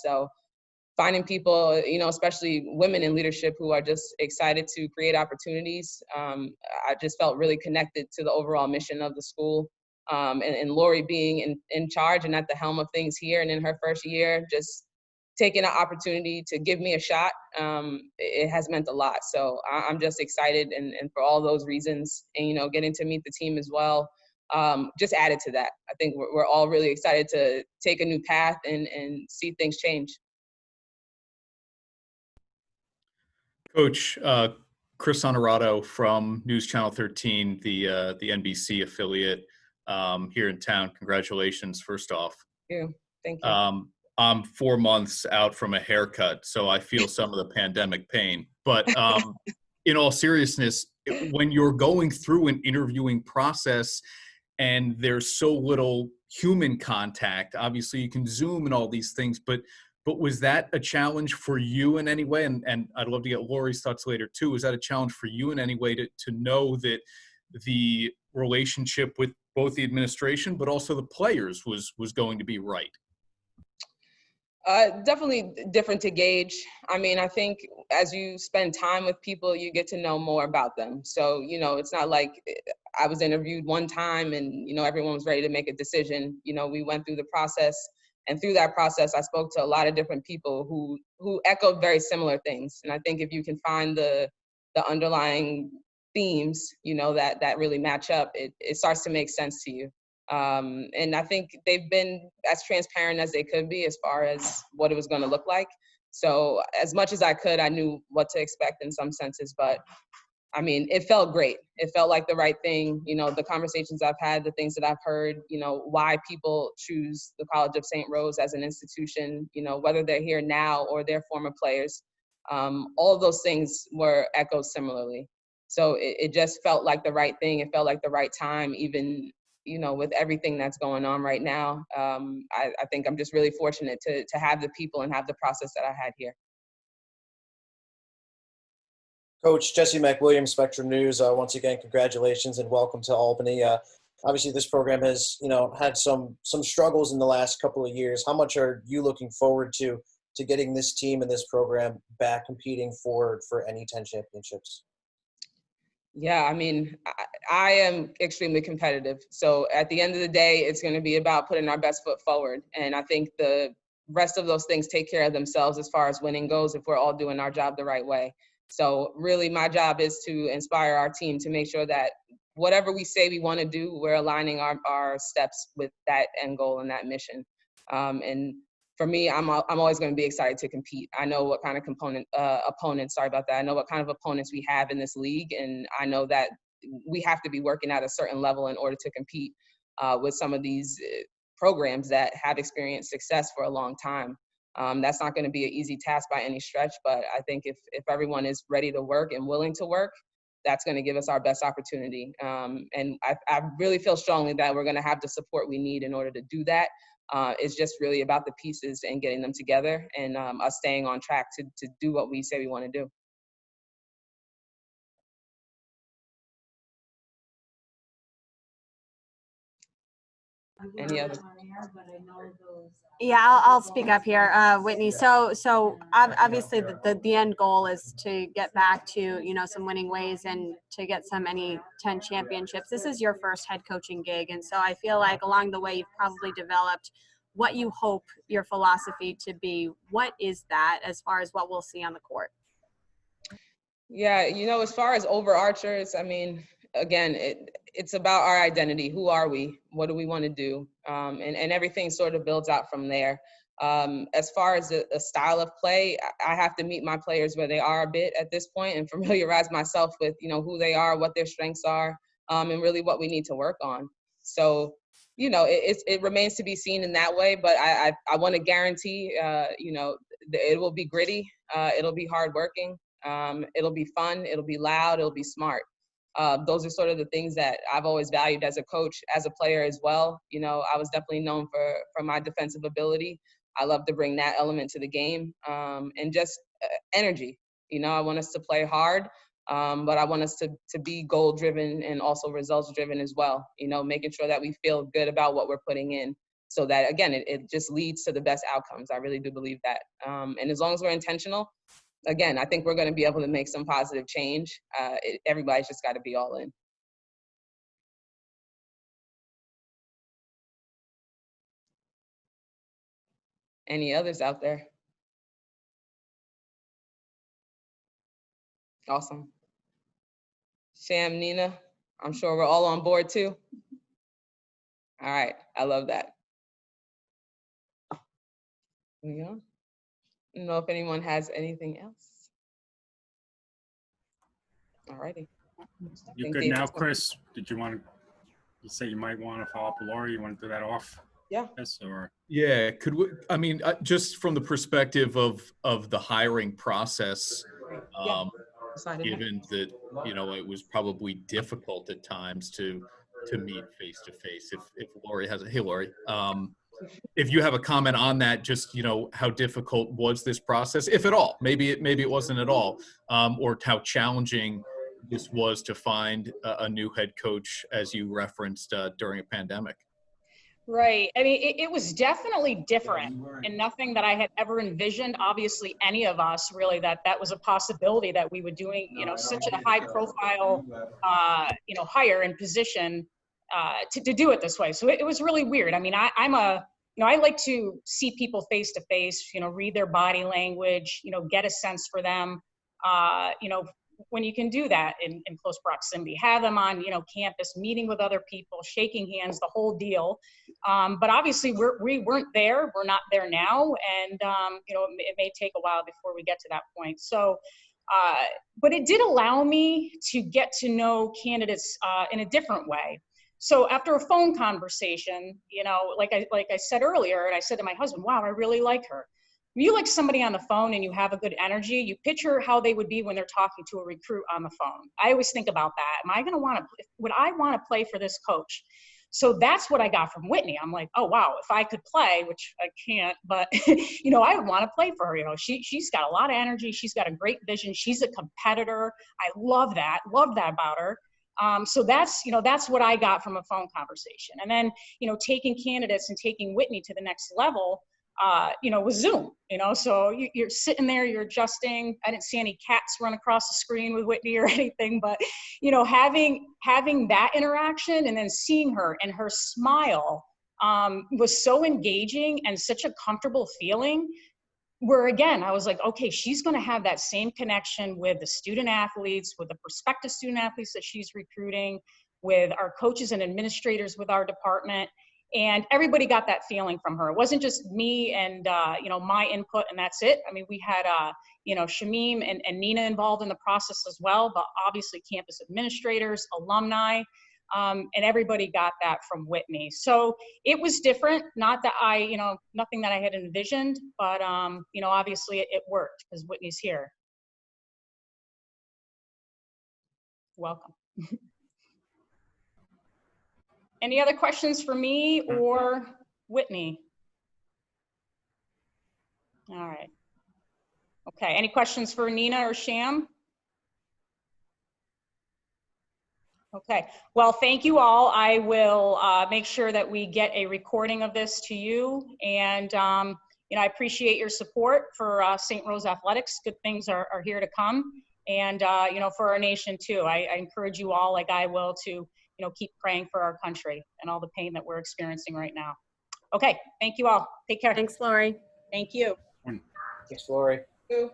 So finding people, especially women in leadership who are just excited to create opportunities. I just felt really connected to the overall mission of the school. And Lori being in charge and at the helm of things here and in her first year, just taking an opportunity to give me a shot, it has meant a lot. So I'm just excited, and for all those reasons, and getting to meet the team as well, just added to that. I think we're all really excited to take a new path and see things change. Coach, Chris Honorato from News Channel 13, the NBC affiliate here in town. Congratulations, first off. Thank you. I'm 4 months out from a haircut, so I feel some of the pandemic pain. But in all seriousness, when you're going through an interviewing process and there's so little human contact, obviously you can Zoom and all these things, but was that a challenge for you in any way? And I'd love to get Lori's thoughts later too. Was that a challenge for you in any way to know that the relationship with both the administration but also the players was going to be right? Definitely different to gauge. I mean, I think as you spend time with people, you get to know more about them. So, it's not like I was interviewed one time and, everyone was ready to make a decision. We went through the process, and through that process, I spoke to a lot of different people who echoed very similar things. And I think if you can find the underlying themes, that really match up, it starts to make sense to you. And I think they've been as transparent as they could be as far as what it was going to look like. So as much as I could, I knew what to expect in some senses, but I mean, it felt great. It felt like the right thing. The conversations I've had, the things that I've heard, why people choose the College of St. Rose as an institution, whether they're here now or they're former players, all of those things were echoed similarly. So it just felt like the right thing. It felt like the right time, even with everything that's going on right now. I think I'm just really fortunate to have the people and have the process that I had here. Coach Jesse McWilliams, Spectrum News. Once again, congratulations and welcome to Albany. Obviously, this program has, had some struggles in the last couple of years. How much are you looking forward to getting this team and this program back competing for any 10 championships? Yeah, I mean, I am extremely competitive. So at the end of the day, it's going to be about putting our best foot forward. And I think the rest of those things take care of themselves as far as winning goes if we're all doing our job the right way. So really my job is to inspire our team to make sure that whatever we say we want to do, we're aligning our steps with that end goal and that mission. And for me, I'm always going to be excited to compete. I know what kind of opponents, I know what kind of opponents we have in this league. And I know that we have to be working at a certain level in order to compete with some of these programs that have experienced success for a long time. That's not going to be an easy task by any stretch, but I think if everyone is ready to work and willing to work, that's going to give us our best opportunity. And I really feel strongly that we're going to have the support we need in order to do that. It's just really about the pieces and getting them together and us staying on track to do what we say we want to do. Any other? Yeah, I'll speak up here, Whitney. So obviously the end goal is to get back to, some winning ways and to get any 10 championships. This is your first head coaching gig. And so I feel like along the way, you've probably developed what you hope your philosophy to be. What is that as far as what we'll see on the court? Yeah, as far as overarchers, I mean, again, it's about our identity. Who are we? What do we want to do? And everything sort of builds out from there. As far as a style of play, I have to meet my players where they are a bit at this point and familiarize myself with, who they are, what their strengths are, and really what we need to work on. So, it remains to be seen in that way, but I want to guarantee, it will be gritty. It'll be hardworking. It'll be fun. It'll be loud. It'll be smart. Those are sort of the things that I've always valued as a coach, as a player as well. I was definitely known for my defensive ability. I love to bring that element to the game, and just energy. I want us to play hard, but I want us to be goal-driven and also results-driven as well. Making sure that we feel good about what we're putting in. so that, again, it just leads to the best outcomes. I really do believe that. And as long as we're intentional, again, I think we're going to be able to make some positive change. Everybody's just got to be all in. Any others out there? Awesome. Sham, Nina, I'm sure we're all on board too. All right, I love that. Yeah. I don't know if anyone has anything else. All righty. You good now, Chris? Did you want to, you say you might want to follow up with Lori? You want to do that off? Yeah. Yes, or? Yeah, could we, I mean, just from the perspective of the hiring process, given that, you know, it was probably difficult at times to meet face to face. If Lori has a, hey Lori, if you have a comment on that, just, you know, how difficult was this process, if at all? Maybe it wasn't at all, or how challenging this was to find a new head coach, as you referenced, during a pandemic. Right. I mean, it was definitely different and nothing that I had ever envisioned, obviously, any of us really, that was a possibility that we were doing, you know, such a high profile, you know, hire and position to do it this way. So it was really weird. I mean, I'm a, you know, I like to see people face to face, you know, read their body language, you know, get a sense for them, you know, when you can do that in close proximity, have them on, you know, campus, meeting with other people, shaking hands, the whole deal. But obviously we weren't there, we're not there now. And, you know, it may take a while before we get to that point. So, but it did allow me to get to know candidates in a different way. So after a phone conversation, you know, like I said earlier, and I said to my husband, wow, I really like her. When you like somebody on the phone and you have a good energy, you picture how they would be when they're talking to a recruit on the phone. I always think about that. Am I going to want to, would I want to play for this coach? So that's what I got from Whitney. I'm like, oh, wow, if I could play, which I can't, but, you know, I would want to play for her. You know, she's got a lot of energy. She's got a great vision. She's a competitor. I love that about her. So that's, you know, that's what I got from a phone conversation. And then, you know, taking candidates and taking Whitney to the next level, you know, with Zoom, you know, so you're sitting there, you're adjusting. I didn't see any cats run across the screen with Whitney or anything, but, you know, having that interaction and then seeing her and her smile was so engaging and such a comfortable feeling, where again, I was like, okay, she's going to have that same connection with the student athletes, with the prospective student athletes that she's recruiting, with our coaches and administrators with our department. And everybody got that feeling from her. It wasn't just me and, you know, my input and that's it. I mean, we had, you know, Shamim and Nina involved in the process as well, but obviously campus administrators, alumni, and everybody got that from Whitney. So it was different, not that I, you know, nothing that I had envisioned, but, you know, obviously it worked because Whitney's here. Welcome. Any other questions for me or Whitney? All right. Okay, any questions for Nina or Sham? Okay, well, thank you all. I will make sure that we get a recording of this to you. And, you know, I appreciate your support for St. Rose Athletics. Good things are here to come. And, you know, for our nation too. I encourage you all, like I will, to, you know, keep praying for our country and all the pain that we're experiencing right now. Okay, thank you all. Take care. Thanks, Lori. Thank you. Thanks, Lori. Thank you.